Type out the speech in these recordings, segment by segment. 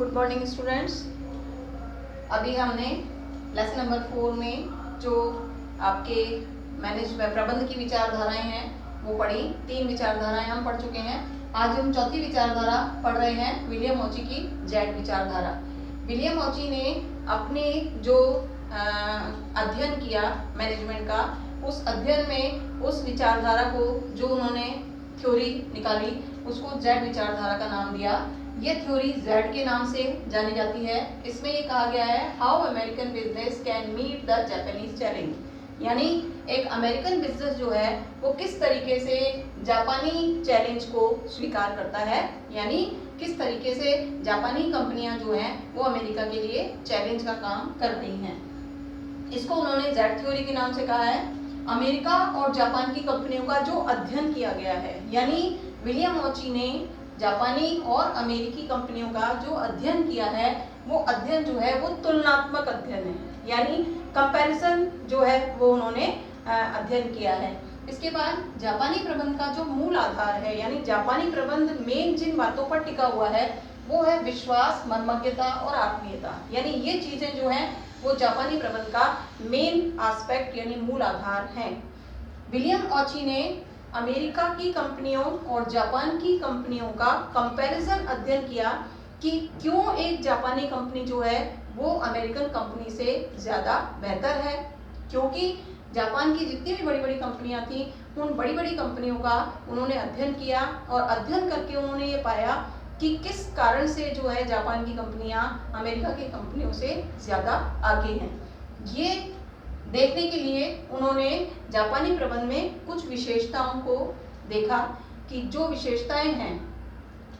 Good morning students. अभी हमने lesson number 4 में जो आपके प्रबंध की विचारधाराएं हैं वो पढ़ी। 3 विचारधाराएं हम पढ़ चुके हैं। आज हम चौथी विचारधारा पढ़ रहे हैं, विलियम ऑची की जेड विचारधारा। विलियम ऑची ने अपने जो अध्ययन किया मैनेजमेंट का, उस अध्ययन में उस विचारधारा को जो उन्होंने थ्योरी निकाली उसको जेड विचारधारा का नाम दिया। ये थ्योरी जेड के नाम से जानी जाती है। इसमें ये कहा गया है how American business can meet the Japanese challenge, यानी एक अमेरिकन बिजनेस जो है वो किस तरीके से जापानी चैलेंज को स्वीकार करता है, यानी किस तरीके से जापानी कंपनियां जो हैं वो अमेरिका के लिए चैलेंज का काम कर रही हैं। इसको उन्होंने जेड थ्योरी के नाम से कहा है। अमेरिका और जापान की कंपनियों का जो अध्ययन किया गया है, यानी विलियम ऑची ने जापानी और अमेरिकी कंपनियों का जो अध्ययन किया है वो अध्ययन जो है वो तुलनात्मक अध्ययन है, यानी कंपैरिजन जो है वो उन्होंने अध्ययन किया है। इसके बाद जापानी प्रबंध का जो मूल आधार है, यानी जापानी प्रबंध मेन जिन बातों पर टिका हुआ है वो है विश्वास, मर्मज्ञता और आत्मीयता, यानी ये चीजें जो हैं वो जापानी प्रबंध का मेन एस्पेक्ट यानी मूल आधार हैं। विलियम ऑची ने अमेरिका की कंपनियों और जापान की कंपनियों का कंपैरिजन अध्ययन किया कि क्यों एक जापानी कंपनी जो है वो अमेरिकन कंपनी से ज़्यादा बेहतर है। क्योंकि जापान की जितनी भी बड़ी बड़ी कंपनियां थी उन बड़ी बड़ी कंपनियों का उन्होंने अध्ययन किया और अध्ययन करके उन्होंने ये पाया कि किस कारण से जो है जापान की कंपनियां अमेरिका की कंपनियों से ज़्यादा आगे हैं। ये देखने के लिए उन्होंने जापानी प्रबंध में कुछ विशेषताओं को देखा कि जो विशेषताएं हैं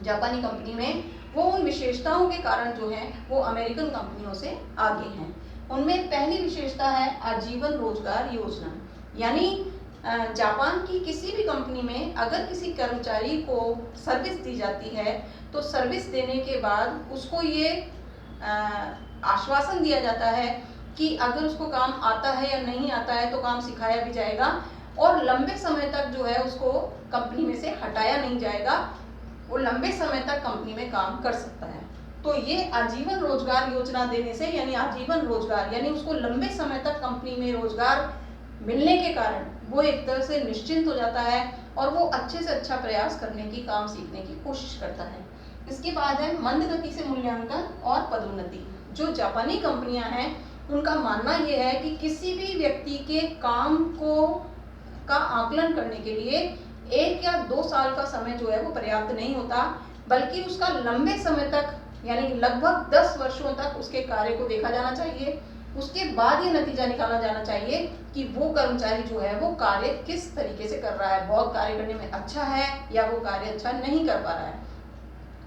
जापानी कंपनी में वो उन विशेषताओं के कारण जो है वो अमेरिकन कंपनियों से आगे हैं। उनमें पहली विशेषता है आजीवन रोजगार योजना, यानी जापान की किसी भी कंपनी में अगर किसी कर्मचारी को सर्विस दी जाती है तो सर्विस देने के बाद उसको ये आश्वासन दिया जाता है कि अगर उसको काम आता है या नहीं आता है तो काम सिखाया भी जाएगा और लंबे समय तक जो है उसको कंपनी में से हटाया नहीं जाएगा, वो लंबे समय तक कंपनी में काम कर सकता है। तो ये आजीवन रोजगार योजना देने से, यानी आजीवन रोजगार यानी उसको लंबे समय तक कंपनी में रोजगार मिलने के कारण वो एक तरह से निश्चिंत हो जाता है और वो अच्छे से अच्छा प्रयास करने की, काम सीखने की कोशिश करता है। इसके बाद है मंद गति से मूल्यांकन और पदोन्नति। जो जापानी कंपनियां हैं उनका मानना यह है कि किसी भी व्यक्ति के काम का आकलन करने के लिए 1 या 2 साल का समय जो है वो पर्याप्त नहीं होता, बल्कि उसका लंबे समय तक यानी लगभग 10 वर्षों तक उसके कार्य को देखा जाना चाहिए। उसके बाद ये नतीजा निकाला जाना चाहिए कि वो कर्मचारी जो है वो कार्य किस तरीके से कर रहा है, बहुत कार्य करने में अच्छा है या वो कार्य अच्छा नहीं कर पा रहा है।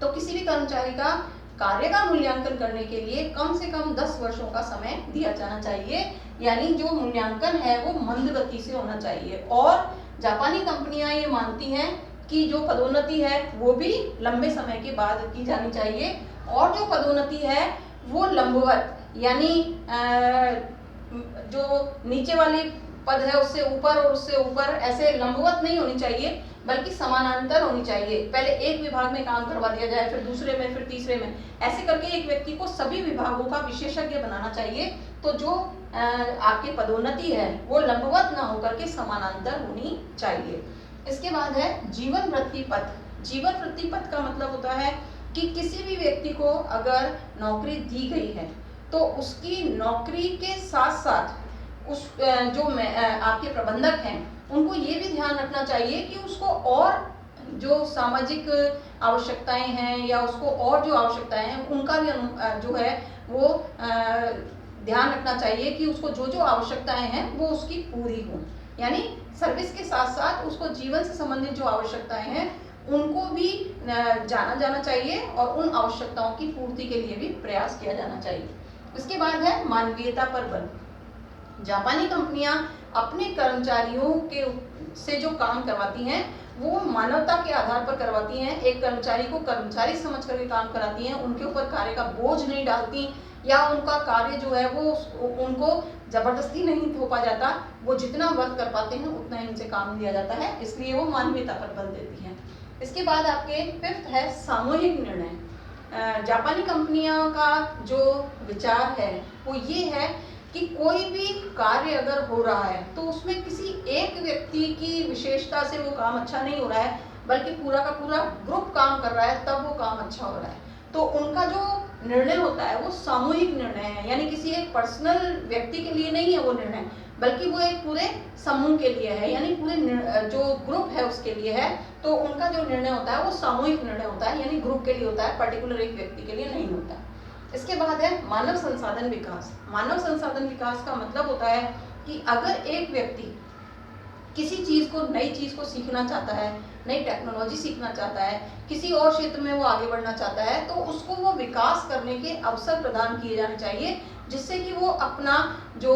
तो किसी भी कर्मचारी का कार्य का मूल्यांकन करने के लिए कम से कम 10 वर्षों का समय दिया जाना चाहिए, यानी जो मूल्यांकन है वो मंद गति से होना चाहिए। और जापानी कंपनियां ये मानती हैं कि जो पदोन्नति है वो भी लंबे समय के बाद की जानी चाहिए और जो पदोन्नति है वो लंबवत, यानी जो नीचे वाली पद है उससे ऊपर और उससे ऊपर ऐसे लंबवत नहीं होनी चाहिए, बल्कि समानांतर होनी चाहिए। पहले एक विभाग में काम करवा दिया जाए, फिर दूसरे में, फिर तीसरे में, ऐसे करके एक व्यक्ति को सभी विभागों का विशेषज्ञ बनाना चाहिए। तो जो आपकी पदोन्नति है वो लंबवत ना होकर के समानांतर होनी चाहिए। इसके बाद है जीवन वृत्ति पथ। जीवन वृत्ति पथ का मतलब होता है कि किसी भी व्यक्ति को अगर नौकरी दी गई है तो उसकी नौकरी के साथ साथ उस जो आपके प्रबंधक हैं उनको ये भी ध्यान रखना चाहिए कि उसको और जो सामाजिक आवश्यकताएं हैं या उसको और जो आवश्यकताएं हैं उनका भी जो है वो ध्यान रखना चाहिए कि उसको जो जो आवश्यकताएं हैं वो उसकी पूरी हो। यानी सर्विस के साथ साथ उसको जीवन से संबंधित जो आवश्यकताएं हैं उनको भी जाना जाना चाहिए और उन आवश्यकताओं की पूर्ति के लिए भी प्रयास किया जाना चाहिए। इसके बाद है मानवीयता पर बल। जापानी कंपनियां अपने कर्मचारियों के से जो काम करवाती हैं वो मानवता के आधार पर करवाती हैं। एक कर्मचारी को कर्मचारी समझ करके काम कराती हैं, उनके ऊपर कार्य का बोझ नहीं डालती या उनका कार्य जो है वो उनको जबरदस्ती नहीं थोपा जाता। वो जितना वर्क कर पाते हैं उतना ही उनसे काम दिया जाता है, इसलिए वो मानवीयता पर बल देती हैं। इसके बाद आपके 5th है सामूहिक निर्णय। जापानी कंपनियों का जो विचार है वो ये है कि कोई भी कार्य अगर हो रहा है तो उसमें किसी एक व्यक्ति की विशेषता से वो काम अच्छा नहीं हो रहा है, बल्कि पूरा का पूरा ग्रुप काम कर रहा है तब वो काम अच्छा हो रहा है। तो उनका जो निर्णय होता है वो सामूहिक निर्णय है, यानी किसी एक पर्सनल व्यक्ति के लिए नहीं है वो निर्णय, बल्कि वो एक पूरे समूह के लिए है, यानी पूरे जो ग्रुप है उसके लिए है। तो उनका जो निर्णय होता है वो सामूहिक निर्णय होता है, यानी ग्रुप के लिए होता है, पर्टिकुलर एक व्यक्ति के लिए नहीं होता। इसके बाद है मानव संसाधन विकास। मानव संसाधन विकास का मतलब होता है कि अगर एक व्यक्ति किसी चीज को, नई चीज को सीखना चाहता है, नई टेक्नोलॉजी सीखना चाहता है, किसी और क्षेत्र में वो आगे बढ़ना चाहता है, तो उसको वो विकास करने के अवसर प्रदान किए जाने चाहिए, जिससे कि वो अपना जो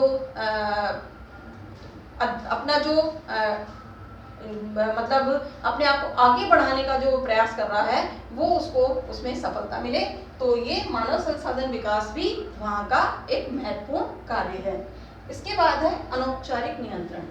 मतलब अपने आप को आगे बढ़ाने का जो प्रयास कर रहा है वो उसको उसमें सफलता मिले। तो ये मानव संसाधन विकास भी वहाँ का एक महत्वपूर्ण कार्य है। इसके बाद है अनौपचारिक नियंत्रण।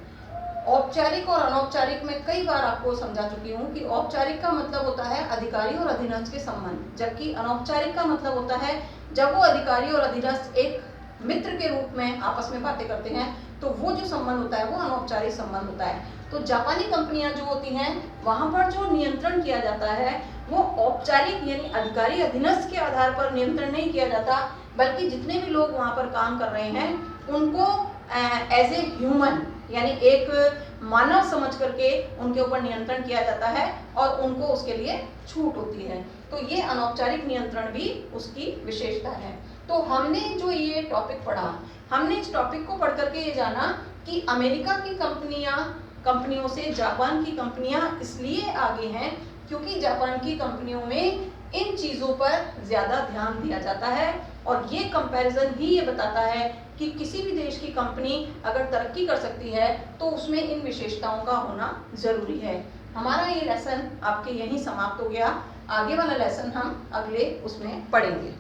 औपचारिक और अनौपचारिक में कई बार आपको समझा चुकी हूँ कि औपचारिक का मतलब होता है अधिकारी और अधीनस्थ के संबंध, जबकि अनौपचारिक का मतलब होता है जब वो अधिकारी और अधीनस्थ एक मित्र के रूप में आपस में बातें करते हैं, तो वो जो संबंध होता है वो अनौपचारिक संबंध होता है। तो जापानी कंपनियां जो होती हैं वहां पर जो नियंत्रण किया जाता है वो औपचारिक यानी अधिकारी अधीनस्थ के आधार पर नियंत्रण नहीं किया जाता, बल्कि जितने भी लोग वहां पर काम कर रहे हैं उनको एज ए ह्यूमन यानी एक मानव समझ करके उनके ऊपर नियंत्रण किया जाता है और उनको उसके लिए छूट होती है। तो ये अनौपचारिक नियंत्रण भी उसकी विशेषता है। तो हमने जो ये टॉपिक पढ़ा, हमने इस टॉपिक को पढ़ करके ये जाना कि अमेरिका की कंपनियों से जापान की कंपनियां इसलिए आगे हैं क्योंकि जापान की कंपनियों में इन चीज़ों पर ज़्यादा ध्यान दिया जाता है, और ये कंपैरिजन ही ये बताता है कि किसी भी देश की कंपनी अगर तरक्की कर सकती है तो उसमें इन विशेषताओं का होना ज़रूरी है। हमारा ये लेसन आपके यहीं समाप्त हो गया। आगे वाला लेसन हम अगले उसमें पढ़ेंगे।